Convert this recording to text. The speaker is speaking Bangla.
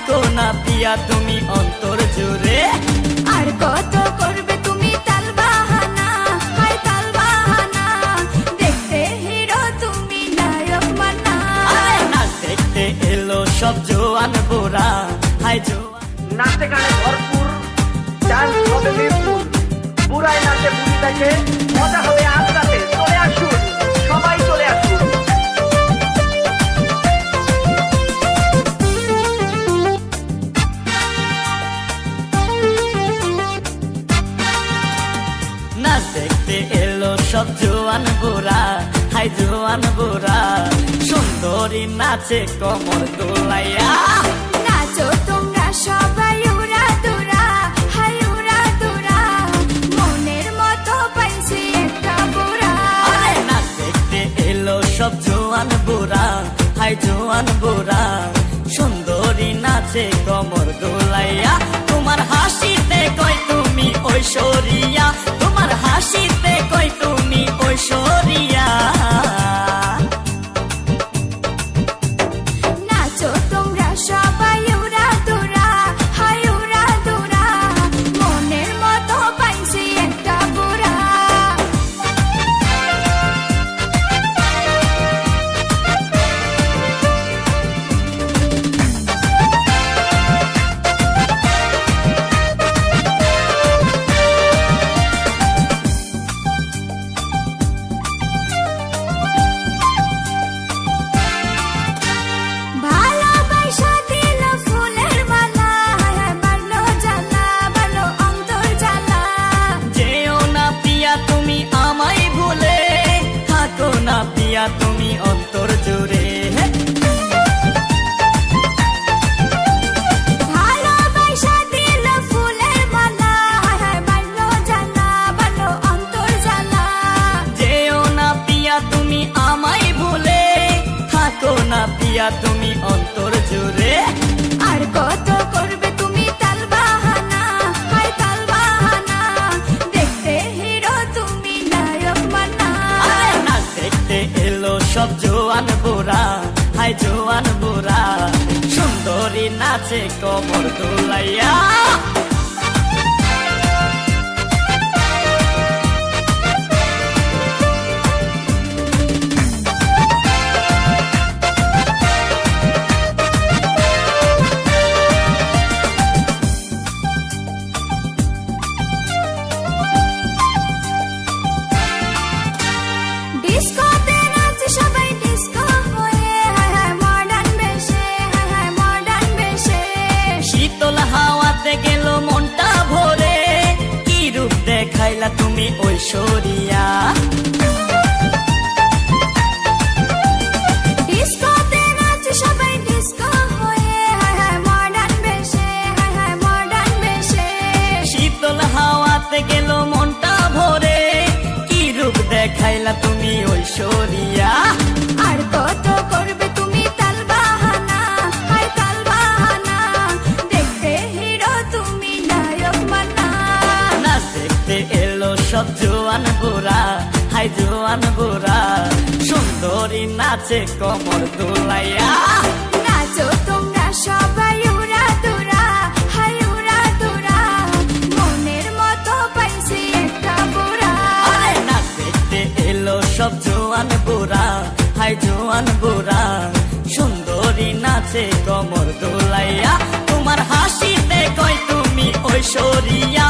থাকো না প্রিয়া তুমি অন্তর জুড়ে। আর কত করবে তুমি তালবাহানা, হায় তালবাহানা, দেখতে হিরো তুমি নায়ক মানা। নাচ দেখতে এলো সব জোয়ান বুড়া, হায় জোয়ান। নাচে গানে ভরপুর, ডান্স হবে মিরপুর, বুড়ায় নাচে বুড়ি দেখে, মজা হবে আজ রাতে। চলে আসুন, সবাই চলে আসুন। নাচ দেখতে এলো সব জোয়ান বুড়া, হায় জোয়ান বুড়া, সুন্দরী নাচে কমর দোলাইয়া। নাচো তোমরা সবাই উড়া দুরা, হায় উড়া দুরা, মনের মতো পাইছি একটা বুড়া। নাচ দেখতে এলো সব জোয়ান বুড়া, হায় জোয়ান বুড়া, সুন্দরী নাচে কমর দোলাইয়া। তোমার হাসিতে কই তুমি ঐশ্বরিয়া, তোমার হাসিতে কই তুমি ঐশ্বরিয়া। নাচো তোমরা সবাই উড়া দুরা, হায় উড়া দুরা, মনের মতো পাইছি একটা বুড়া। ভালোবাসা দিল ফুলের মালা, হায় বাড়লো জ্বালা, বাড়লো অন্তর জ্বালা। যেও না প্রিয়া তুমি আমায় ভুলে, থাকো না প্রিয়া তুমি অন্তর জুড়ে। ভালোবাসা দিল ফুলের মালা, হায় বাড়লো জ্বালা, বাড়লো অন্তর জ্বালা। যেও না প্রিয়া তুমি আমায় ভুলে, থাকো না প্রিয়া তুমি অন্তর জুড়ে। আর কত করবে তুমি তালবাহানা, হায় তালবাহানা, দেখতে হিরো তুমি নায়ক মানা। নাচ দেখতে এলো সব জোয়ান বুড়া, হায় জোয়ান বুড়া, সুন্দরী নাচে কমর দোলাইয়া। ডিস্কোতে নাচে সবাই ডিস্কো হয়ে, হায় হায় মডার্ন বেশে, হায় হায় মডার্ন বেশে। শীতল হাওয়াতে গেল মনটা ভরে, কি রূপ দেখাইলা তুমি ঐশ্বরিয়া। ডিস্কোতে নাচে সবাই ডিস্কো হয়ে, হায় হায় মডার্ন বেশে, হায় হায় মডার্ন বেশে। শীতল হাওয়াতে গেল মনটা ভরে, কি রূপ দেখাইলা তুমি ঐশ্বরিয়া। আর কত করবে তুমি তালবাহানা, হায় তালবাহানা, দেখতে হিরো তুমি নায়ক মানা। নাচ দেখতে এলো সব জোয়ান বুড়া, হায় জোয়ান বুড়া, সুন্দরী নাচে কমর দোলাইয়া। নাচো তোমরা সবাই উড়া দুরা, হায় উড়া দুরা, মনের মতো পাইছি একটা বুড়া। নাচ দেখতে এলো সব জোয়ান বুড়া, হায় জোয়ান বুড়া, সুন্দরী নাচে কমর দোলাইয়া। তোমার হাসিতে কই তুমি ঐশ্বরিয়া,